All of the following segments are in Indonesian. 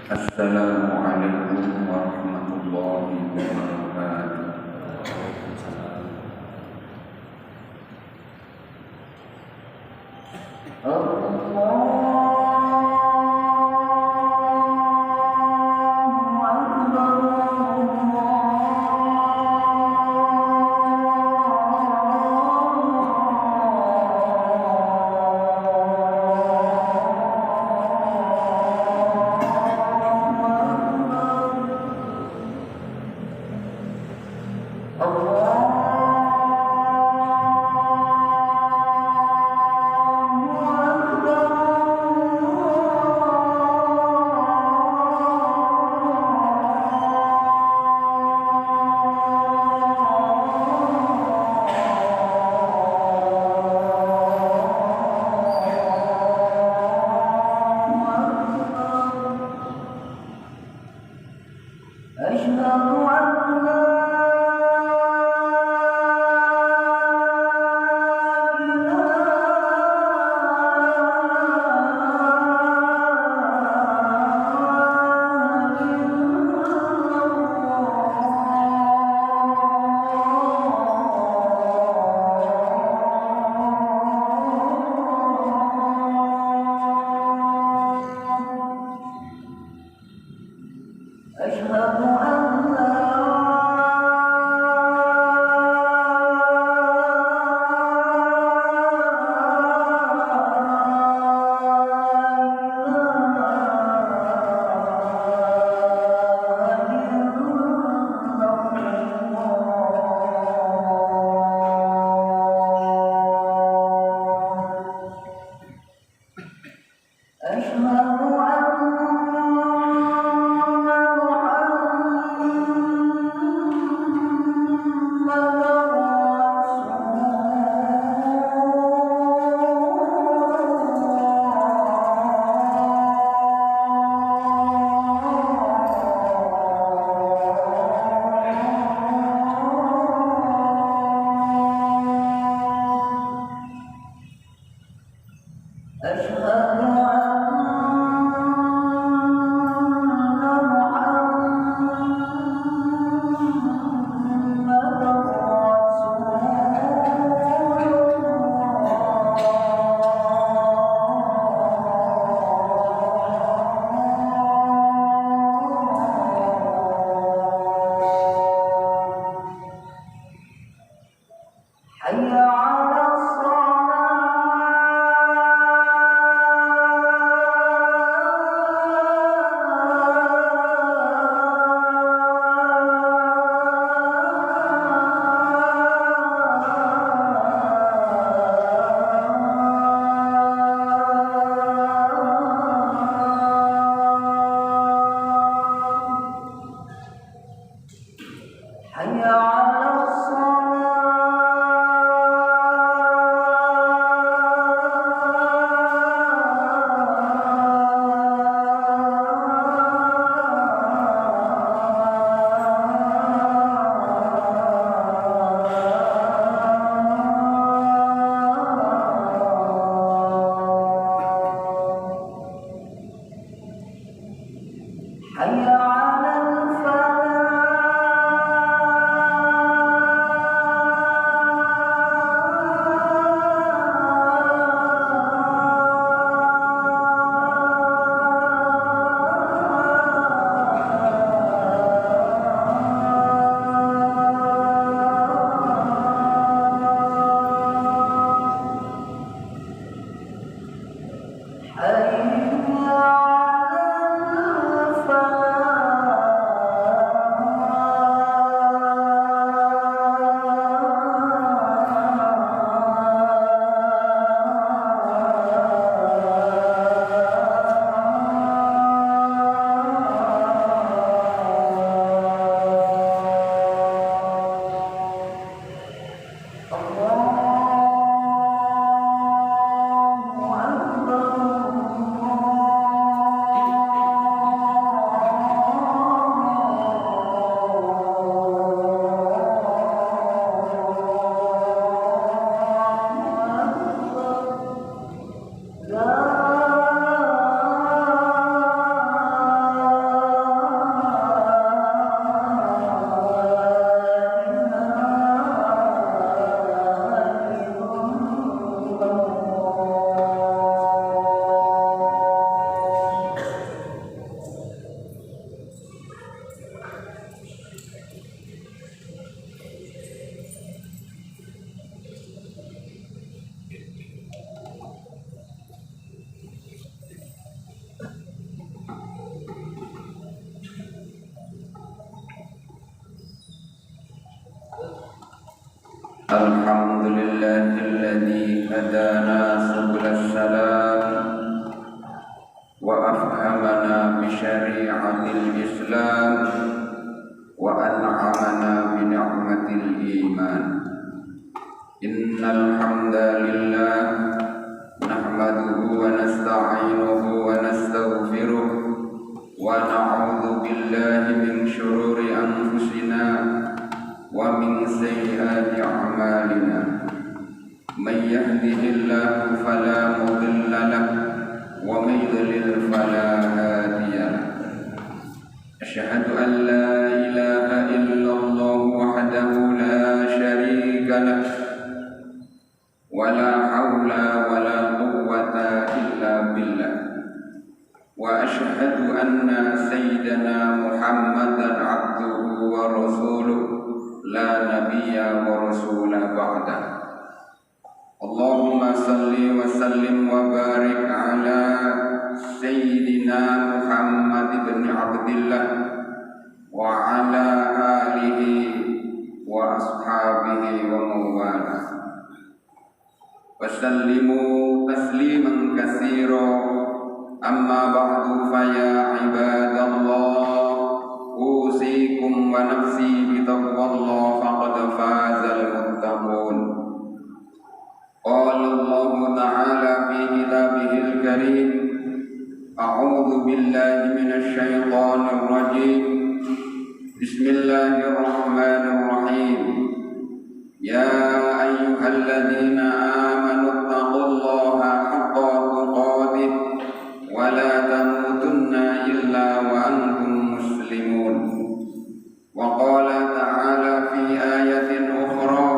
Assalamualaikum warahmatullahi wabarakatuh. Alhamdulillahilladzi hadana subulal salam wa afhamana bi syari'atil Islam wa an'amana bi ni'matil iman. Innal hamdalillah nahmaduhu wa nasta'inuhu wa nastaghfiruh wa na'udzu billahi min syururi anfusina wa min sayyiati a'malina. May yahdihillahu fala mudilla lahu wa may yudlil fala hadiya lahu. Asyhadu an la ilaha illallah wahdahu la syarika lahu wa la haula wa la quwwata illa billah. Wa asyhadu anna sayyidana Muhammadan abduhu wa rasuluh la nabiyya wa rasula ba'da. Allahumma salli wa sallim wa barik ala sayyidina Muhammad ibn Abdillah wa ala alihi wa ashabihi wa mawala wa sallimu tasliman katsira. Amma ba'du fa ya ibadallah usikum wa nafsi bitaqwallah faqad fazal muttaqun. Qala Allah ta'ala fi kitabihil karim, a'udzu billahi minasy syaithanir rajim. Bismillahirrahmanirrahim. Ya ayyuhalladzina amanu taqullaha haqqa tuqatih wa la tamutunna illa wa antum muslimun. Wa qala ta'ala fi ayatin ukhra,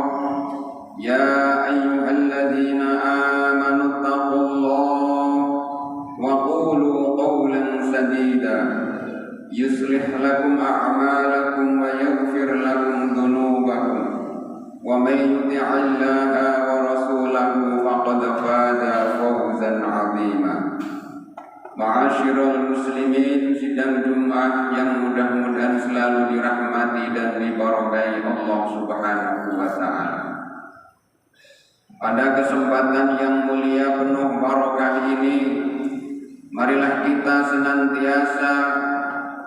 ya ayyuhalladzina amanu taqullaha wa qulu qawlan sadida yuslih lakum a'malakum wa yaghfir lakum dhunubakum wa may yuti'illaha wa rasulahu faqad faza fawzan 'azima. Ma'asyiral muslimin, sidang Jumat yang mudah-mudahan selalu dirahmati dan diberkahi Allah Subhanahu wa taala. Pada kesempatan yang mulia penuh barokah ini, marilah kita senantiasa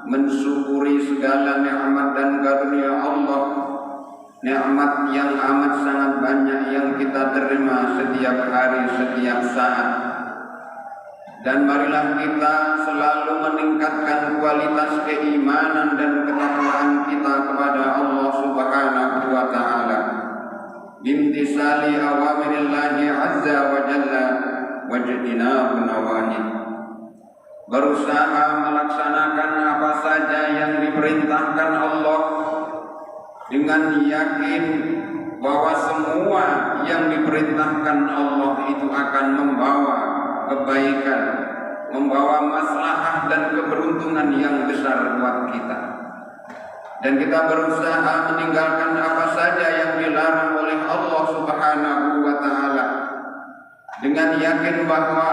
mensyukuri segala nikmat dan karunia Allah. Nikmat yang amat sangat banyak yang kita terima setiap hari, setiap saat. Dan marilah kita selalu meningkatkan kualitas keimanan dan ketakwaan kita kepada Allah Subhanahu wa taala. Bimtisali awamirillahi azza wa jalla wajtinab nawahi. Berusaha melaksanakan apa saja yang diperintahkan Allah dengan yakin bahwa semua yang diperintahkan Allah itu akan membawa kebaikan, membawa maslahah dan keberuntungan yang besar buat kita. Dan kita berusaha meninggalkan apa saja yang dilarang oleh Allah Subhanahu wa taala dengan yakin bahwa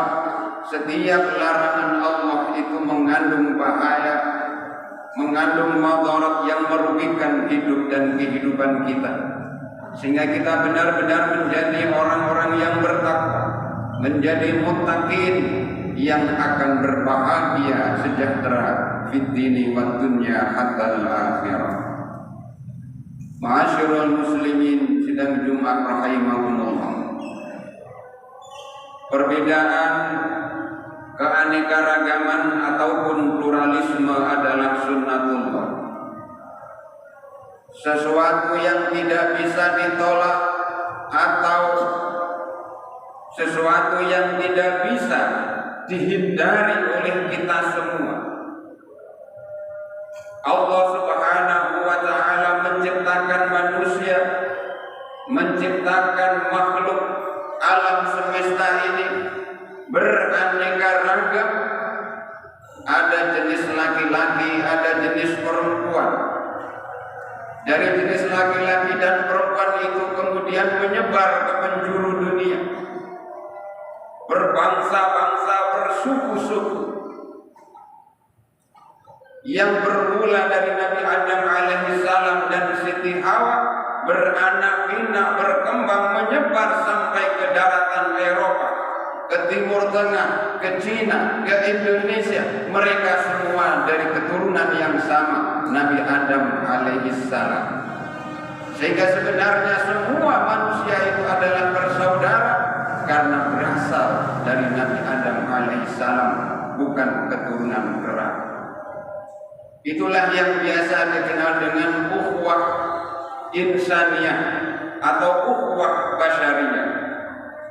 setiap larangan Allah itu mengandung bahaya, mengandung madarat yang merugikan hidup dan kehidupan kita, sehingga kita benar-benar menjadi orang-orang yang bertakwa, menjadi muttaqin yang akan berbahagia sejahtera fid dini wad dunya hatta al-akhirah. Ma'asyiral muslimin, sidang Jumat rahimakumullah. Perbedaan, keanekaragaman ataupun pluralisme adalah sunnatullah. Sesuatu yang tidak bisa ditolak atau sesuatu yang tidak bisa dihindari oleh kita semua. Allah Subhanahu wa taala menciptakan manusia, menciptakan makhluk alam semesta ini beraneka ragam. Ada jenis laki-laki, ada jenis perempuan. Dari jenis laki-laki dan perempuan itu kemudian menyebar ke penjuru dunia, berbangsa-bangsa, bersuku-suku, yang bermula dari Nabi Adam alaihi salam dan Siti Hawa, beranak pinak, berkembang berkembang menyebar sampai ke daratan Eropa, ke Timur Tengah, ke Cina, ke Indonesia. Mereka semua dari keturunan yang sama, Nabi Adam alaihissalam. Sehingga sebenarnya semua manusia itu adalah bersaudara karena berasal dari Nabi Adam alaihissalam, bukan keturunan kera. Itulah yang biasa dikenal dengan ukhuwah insaniyah atau ukhuwah basyariyah.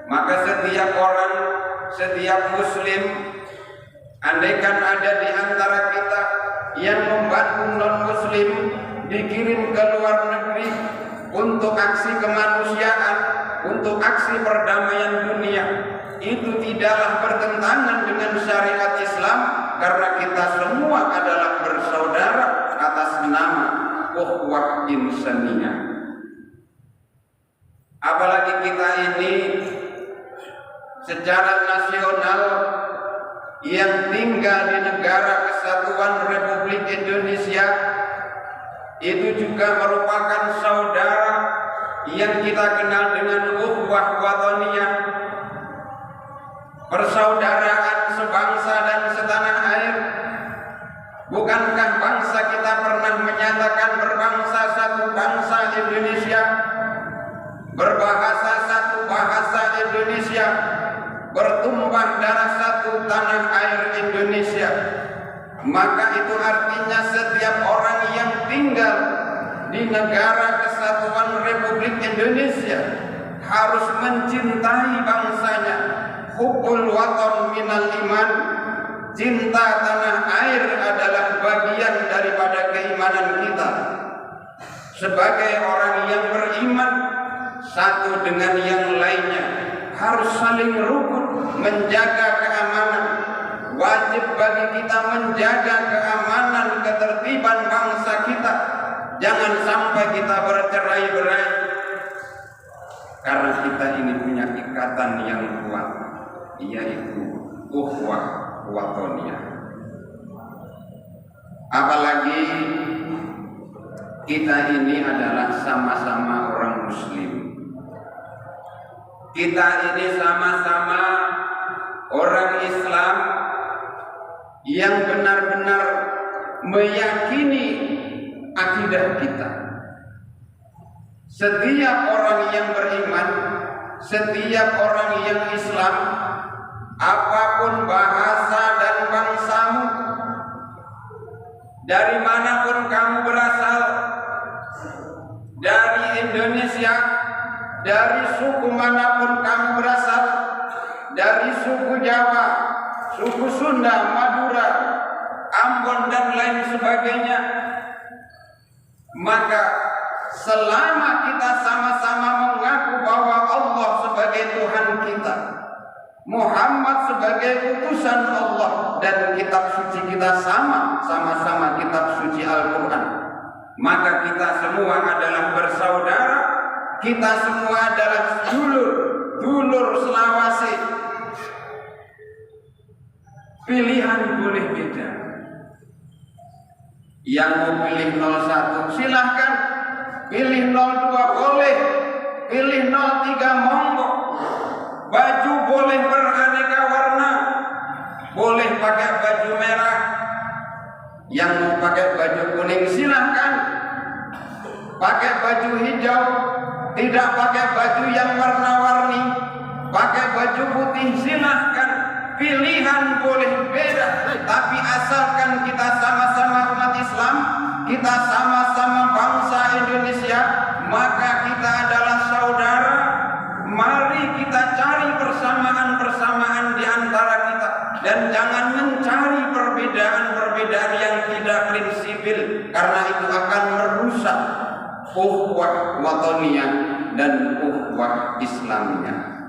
Maka setiap orang, setiap muslim, andaikan ada di antara kita yang membantu non-muslim dikirim ke luar negeri untuk aksi kemanusiaan, untuk aksi perdamaian dunia, itu tidaklah bertentangan dengan syariat Islam, karena kita semua adalah bersaudara atas nama ukhuwah insaniyah. Apalagi kita ini secara nasional yang tinggal di Negara Kesatuan Republik Indonesia, itu juga merupakan saudara yang kita kenal dengan ukhuwah wataniyah, persaudaraan sebangsa dan setanah air. Bukankah bangsa kita pernah menyatakan berbangsa satu bangsa Indonesia, berbahasa satu bahasa Indonesia, bertumpah darah satu tanah air Indonesia? Maka itu artinya setiap orang yang tinggal di Negara Kesatuan Republik Indonesia harus mencintai bangsanya. Hubbul watan minal iman. Cinta tanah air adalah bagian daripada keimanan kita. Sebagai orang yang beriman, satu dengan yang lainnya harus saling rukun, menjaga keamanan. Wajib bagi kita menjaga keamanan, ketertiban bangsa kita. Jangan sampai kita bercerai-berai, karena kita ini punya ikatan yang kuat, yaitu ukhuwah wataniyah. Apalagi kita ini adalah sama-sama orang muslim. Kita ini sama-sama orang Islam yang benar-benar meyakini akidah kita. Setiap orang yang beriman, setiap orang yang Islam, apapun bahasa dan bangsamu, dari manapun kamu berasal, dari Indonesia, dari suku manapun kamu berasal, dari suku Jawa, suku Sunda, Madura, Ambon dan lain sebagainya, maka selama kita sama-sama mengaku bahwa Allah sebagai Tuhan kita, Muhammad sebagai utusan Allah, dan kitab suci kita sama-sama kitab suci Al-Quran, maka kita semua adalah bersaudara, kita semua adalah dulur selawase. Pilihan boleh beda. Yang mau pilih 01 silahkan, pilih 02 boleh, pilih 03 monggo. Baju boleh beraneka warna, boleh pakai baju merah, yang mau pakai baju kuning silahkan, pakai baju hijau, tidak pakai baju yang warna-warni, pakai baju putih silahkan. Pilihan boleh beda, tapi asalkan kita sama-sama umat Islam, kita sama-sama bangsa Indonesia, maka kita adalah saudara. Mari kita cari persamaan-persamaan di antara kita, dan jangan mencari perbedaan-perbedaan yang tidak prinsipil, karena itu akan merusak ukhuwah wataniyah dan ukhuwah Islamiyah.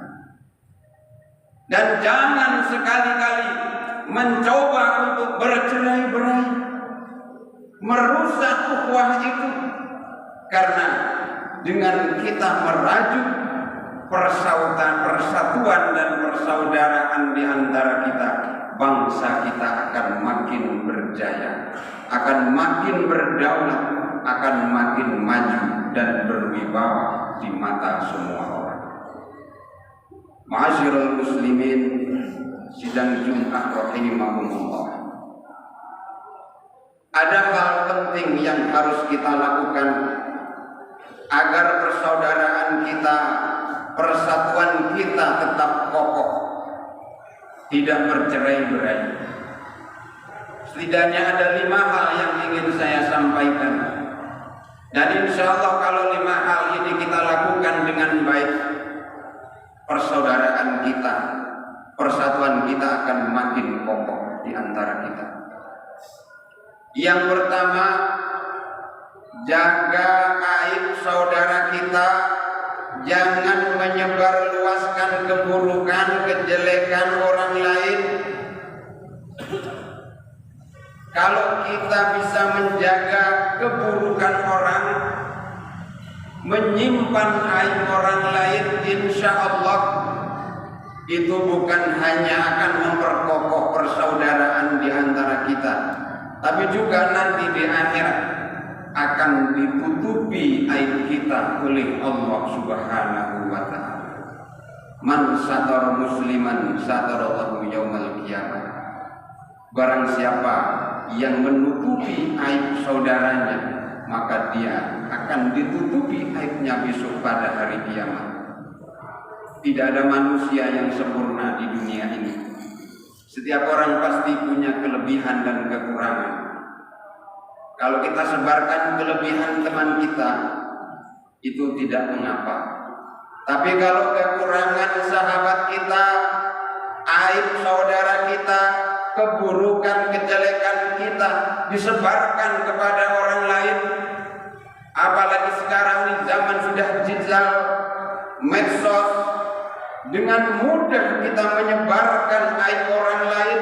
Dan jangan sekali-kali mencoba untuk bercerai-berai, merusak ukhuwah itu, karena dengan kita merajuk persatuan dan persaudaraan di antara kita, bangsa kita akan makin berjaya, akan makin berdaulat, akan makin maju dan berwibawa di mata semua orang. Ma'asyiral muslimin sidang Jumat rahimahumullah. Ada hal penting yang harus kita lakukan agar persaudaraan kita, persatuan kita tetap kokoh, tidak bercerai-berai. Setidaknya ada 5 hal yang ingin saya sampaikan. Dan insya Allah kalau 5 hal ini kita lakukan dengan baik, persaudaraan kita, persatuan kita akan makin kokoh di antara kita. Yang pertama, jaga aib saudara kita, jangan menyebarluaskan keburukan, kejelekan orang lain. Kalau kita bisa menjaga keburukan orang, menyimpan aib orang lain, insya Allah itu bukan hanya akan memperkokoh persaudaraan di antara kita, tapi juga nanti di akhirat akan ditutupi aib kita oleh Allah Subhanahu wa ta'ala. Man satar musliman satarallahu yaumal qiyamah. Barang siapa yang menutupi aib saudaranya, maka dia akan ditutupi aibnya besok pada hari kiamat. Tidak ada manusia yang sempurna di dunia ini. Setiap orang pasti punya kelebihan dan kekurangan. Kalau kita sebarkan kelebihan teman kita, itu tidak mengapa. Tapi kalau kekurangan sahabat kita, aib saudara kita, keburukan, kejelekan kita disebarkan kepada orang lain, apalagi sekarang ini zaman sudah digital, medsos, dengan mudah kita menyebarkan aib orang lain.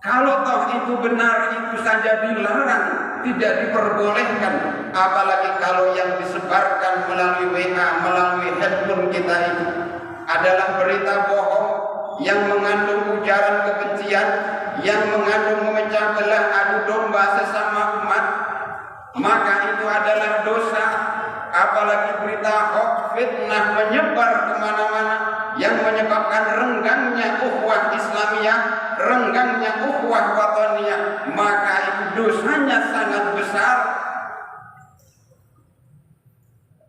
Kalau toh itu benar, itu saja dilarang, tidak diperbolehkan. Apalagi kalau yang disebarkan melalui WA, melalui handphone kita itu adalah berita bohong yang mengandung ujaran kebencian, yang mengandung memecah belah, adu domba sesama umat, maka itu adalah dosa. Apalagi berita hoax, fitnah menyebar kemana-mana yang menyebabkan renggangnya ukhuwah Islamiyah, renggangnya ukhuwah wataniyah, maka itu dosanya sangat besar.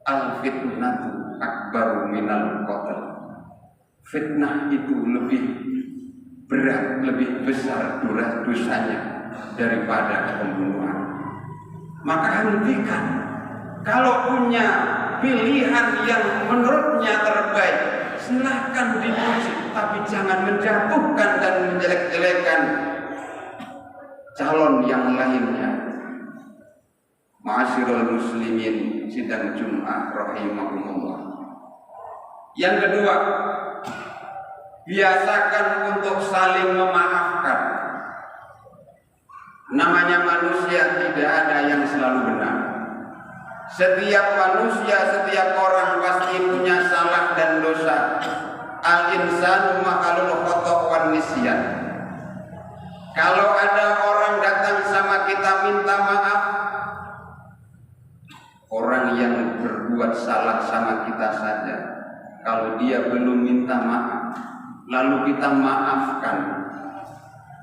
Al-fitnatu akbaru minal qatl. Fitnah itu lebih berat, lebih besar dosanya daripada pembunuhan. Maka hentikan. Kalau punya pilihan yang menurutnya terbaik, silahkan dipuji, tapi jangan menjatuhkan dan menjelek-jelekan calon yang lainnya. Ma'asyiral muslimin sidang Jumat rahimahumullah. Yang kedua, biasakan untuk saling memaafkan. Namanya manusia, tidak ada yang selalu benar. Setiap manusia, setiap orang pasti punya salah dan dosa. Al-insanu ma'alul khata' wan nisyan. Kalau ada orang datang sama kita minta maaf, orang yang berbuat salah sama kita saja, kalau dia belum minta maaf, lalu kita maafkan,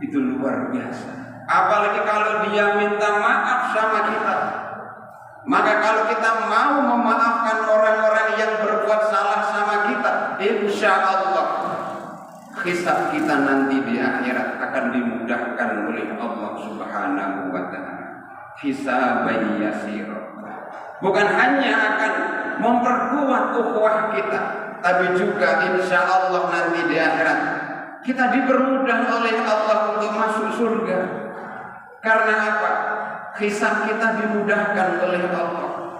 itu luar biasa. Apalagi kalau dia minta maaf sama kita. Maka kalau kita mau memaafkan orang-orang yang berbuat salah sama kita, insya Allah hisab kita nanti di akhirat akan dimudahkan oleh Allah Subhanahu wa ta'ala. Hisaban yasir. Bukan hanya akan memperkuat ukhuwah kita, tapi juga insya Allah nanti di akhirat kita dipermudah oleh Allah untuk masuk surga. Karena apa? Hisab kita dimudahkan oleh Allah.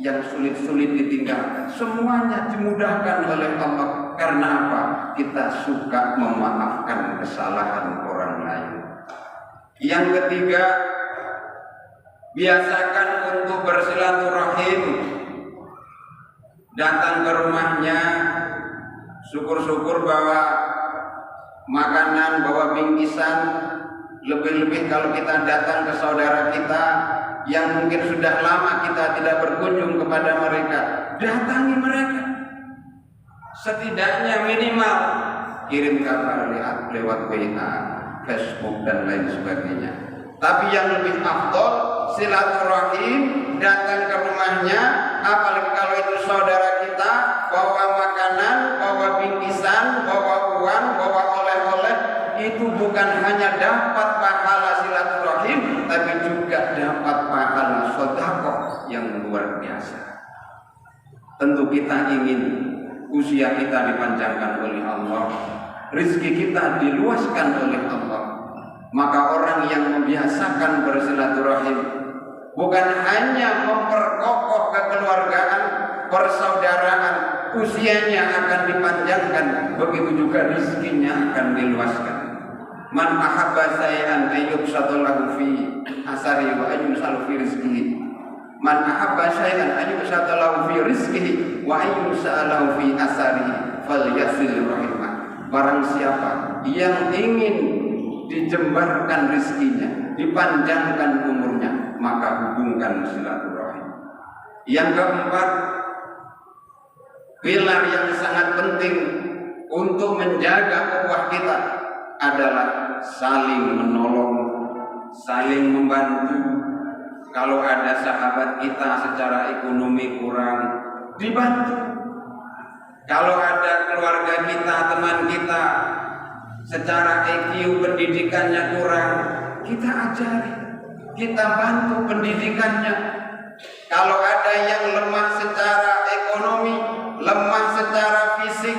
Yang sulit-sulit ditinggalkan, semuanya dimudahkan oleh Allah. Karena apa? Kita suka memaafkan kesalahan orang lain. Yang ketiga, biasakan untuk bersilaturahim. Datang ke rumahnya, syukur-syukur bawa makanan, bawa bingkisan. Lebih-lebih kalau kita datang ke saudara kita yang mungkin sudah lama kita tidak berkunjung kepada mereka, datangi mereka. setidaknya minimal kirim kabar lewat WA, Facebook dan lain sebagainya. Tapi yang lebih afdol silaturahim, datang ke rumahnya, apalagi kalau itu saudara kita, bawa makanan, bawa bingkisan, bawa uang, bawa oleh-oleh. Itu bukan hanya dapat pahala silaturahim, tapi juga dapat pahala sedekah yang luar biasa. Tentu kita ingin usia kita dipanjangkan oleh Allah, rezeki kita diluaskan oleh Allah. Maka orang yang membiasakan bersilaturahim bukan hanya memperkokoh kekeluargaan, persaudaraan, usianya akan dipanjangkan, begitu juga rezekinya akan diluaskan. Man ahabba say'an ayyubsata lahu fi asari wa ayyusalu fi rizqihi. Man ahabba syai'an ayyubsata lahu fi rizqihi wa ayyusalu fi asarihi falyasil rahimah. Barang siapa yang ingin dijembarkan rezekinya, dipanjangkan umurnya, maka hubungkan silaturahim. Yang keempat, pilar yang sangat penting untuk menjaga ukhuwah kita adalah saling menolong, saling membantu. Kalau ada sahabat kita secara ekonomi kurang, dibantu. Kalau ada keluarga kita, teman kita secara IQ pendidikannya kurang, kita ajari, kita bantu pendidikannya. Kalau ada yang lemah secara ekonomi, lemah secara fisik,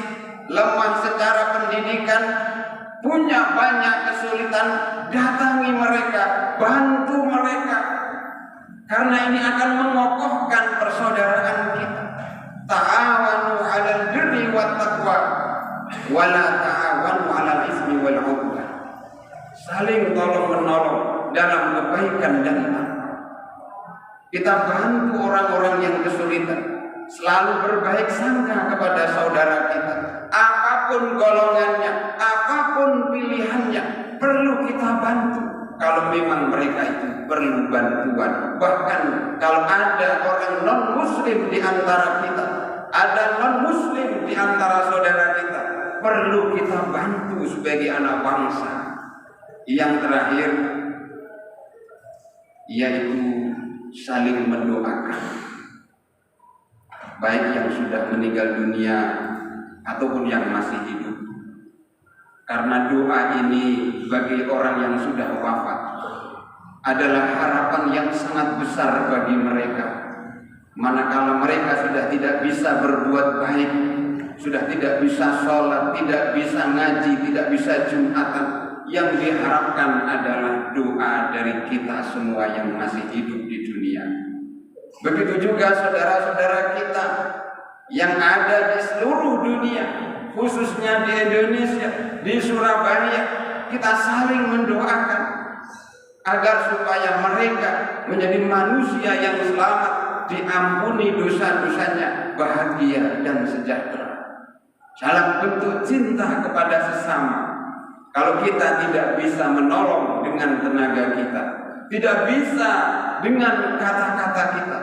lemah secara pendidikan, punya banyak kesulitan, datangi mereka, bantu mereka. Karena ini akan mengokohkan persaudaraan kita. Ta'awanu 'alal birri wat taqwa wa la ta'awanu 'alal ismi wal 'udwan. Saling tolong-menolong dalam kebaikan dan takwa. Kita bantu orang-orang yang kesulitan, selalu berbaik sangka kepada saudara kita. Apapun golongannya, apapun pilihannya, perlu kita bantu. Kalau memang mereka itu perlu bantuan. Bahkan kalau ada orang non-muslim di antara kita, ada non-muslim di antara saudara kita, perlu kita bantu sebagai anak bangsa. Yang terakhir, yaitu saling mendoakan, baik yang sudah meninggal dunia ataupun yang masih hidup. Karena doa ini bagi orang yang sudah wafat adalah harapan yang sangat besar bagi mereka. Manakala mereka sudah tidak bisa berbuat baik, sudah tidak bisa sholat, tidak bisa ngaji, tidak bisa jumatan, yang diharapkan adalah doa dari kita semua yang masih hidup di dunia. Begitu juga saudara-saudara kita yang ada di seluruh dunia, khususnya di Indonesia, di Surabaya, kita saling mendoakan agar supaya mereka menjadi manusia yang selamat, diampuni dosa-dosanya, bahagia dan sejahtera. Dalam bentuk cinta kepada sesama. Kalau kita tidak bisa menolong dengan tenaga kita, tidak bisa dengan kata-kata kita,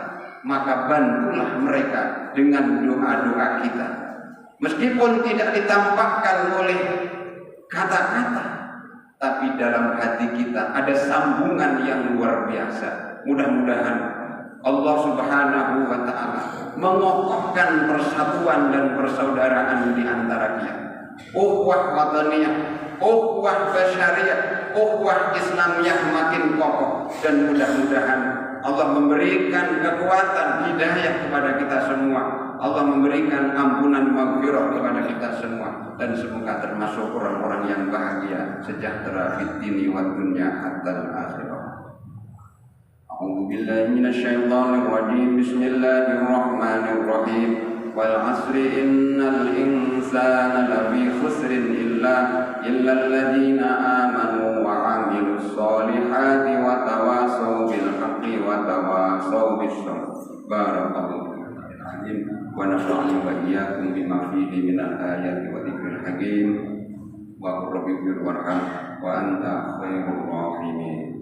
maka bantulah mereka dengan doa-doa kita. Meskipun tidak ditampakkan oleh kata-kata, tapi dalam hati kita ada sambungan yang luar biasa. Mudah-mudahan Allah Subhanahu wa ta'ala mengokohkan persatuan dan persaudaraan di antara kita. Ukhuwah wataniyah, ukhuwah basyariyah, ukhuwah Islamiyah makin kokoh, dan mudah-mudahan Allah memberikan kekuatan hidayah kepada kita semua. Allah memberikan ampunan maghfirah kepada kita semua, dan semoga termasuk orang-orang yang bahagia sejahtera fid dini wad dunya hatta akhirah. A'udzu billahi minasyaitonir rajim. Bismillahirrahmanirrahim. Wal 'asri innal insana lafi khusrin illa alladziina aamanu wa 'amilus shaalihati wa tawashaw bil haqqi wa tawashaw bis sabr. Barakallahu fiikum wa nafa'ani wa iyyakum bima fihi minal ayati wa dzikril hakim. Wa qur rabbighfir warham wa anta khairur rahimin.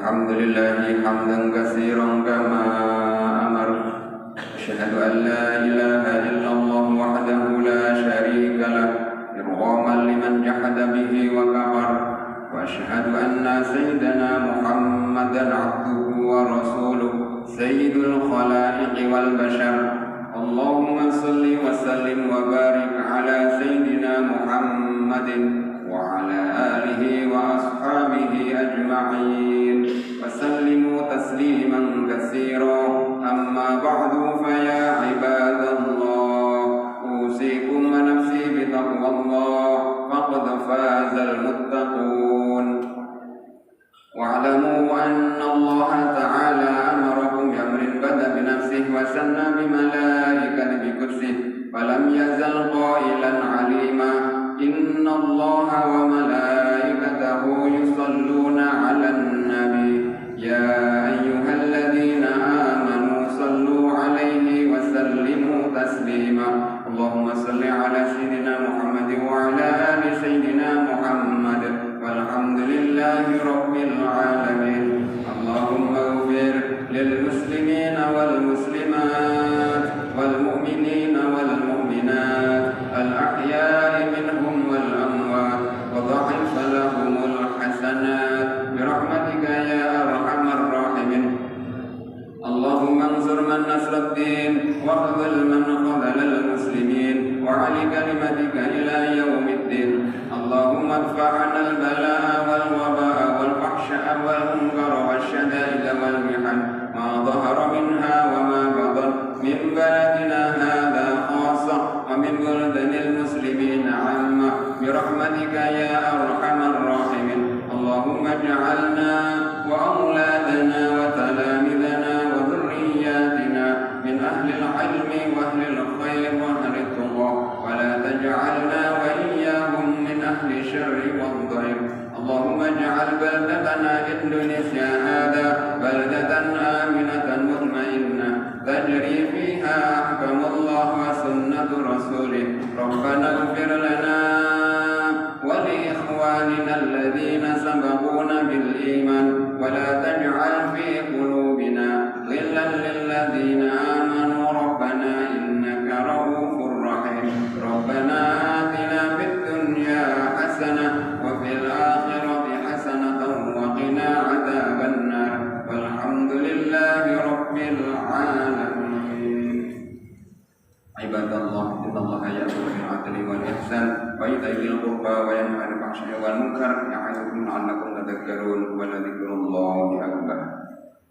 الحمد لله حمدا كثيرا كما أمر. أشهد أن لا إله إلا الله وحده لا شريك له إرغاما لمن جحد به وكفر. وأشهد أن سيدنا محمدا عبده ورسوله سيد الخلائق والبشر. اللهم صل وسلم وبارك على سيدنا محمد وعلى آله وأصحابه أجمعين وسلموا تسليما كثيرا. أما بعد فيا عباد الله أوصيكم ونفسي بتقوى الله فقد فاز المتقون. واعلموا أن الله تعالى أمركم بأمر بدأ بنفسه وثنى بملائكة بقدسه فلم يزل قائلا عليما إن الله وملائكته يصلون على النبي يا أيها الذين آمنوا صلوا عليه وسلموا تسليما. اللهم صل على سيدنا محمد وعلى آل سيدنا محمد والحمد لله رب العالمين. اللهم اغفر للمسلمين والمسلمات والمؤمنين والمؤمنات الأحياء منهم والأموات وضاعف لهم الحسنات برحمتك يا أرحم الراحمين. اللهم انصر من نصر الدين واخذل من خذل المسلمين وعلي كلمتك إلى يوم الدين. اللهم ادفع عنا البلاء والوباء والفحشاء والمنكر والشدائد والمحن ما ظهر منها وما بطن من بلدنا هذا خاصة ومن بلدان المسلمين عامة برحمتك يا أرحم الراحمين. اللهم اجعلنا وأولادنا وتلامذنا وذرياتنا من أهل العلم وأهل الخير وأهل التقى ولا تجعلنا وإياهم من أهل الشر والضير. اللهم اجعل بلدتنا إندونيسيا هذا بلدة آمنة مطمئنة تجري فيها أحكام الله وسنة رسوله. ربنا اغفر لنا ولإخواننا الذين سبقونا بالإيمان ولا تجعل في قلوبنا غلا للذين آمنوا ربنا إنك رؤوف رحيم. ربنا آتنا في الدنيا حسنة وفي الآخرة حسنة وقنا عذاب النار والحمد لله رب العالمين. عباد الله إن الله يأمر بالعدل والإحسان وإيتاء ذي القربى وينهى عن الفحشاء والمنكر يعظكم لعلكم تذكرون ولذكر الله أكبر.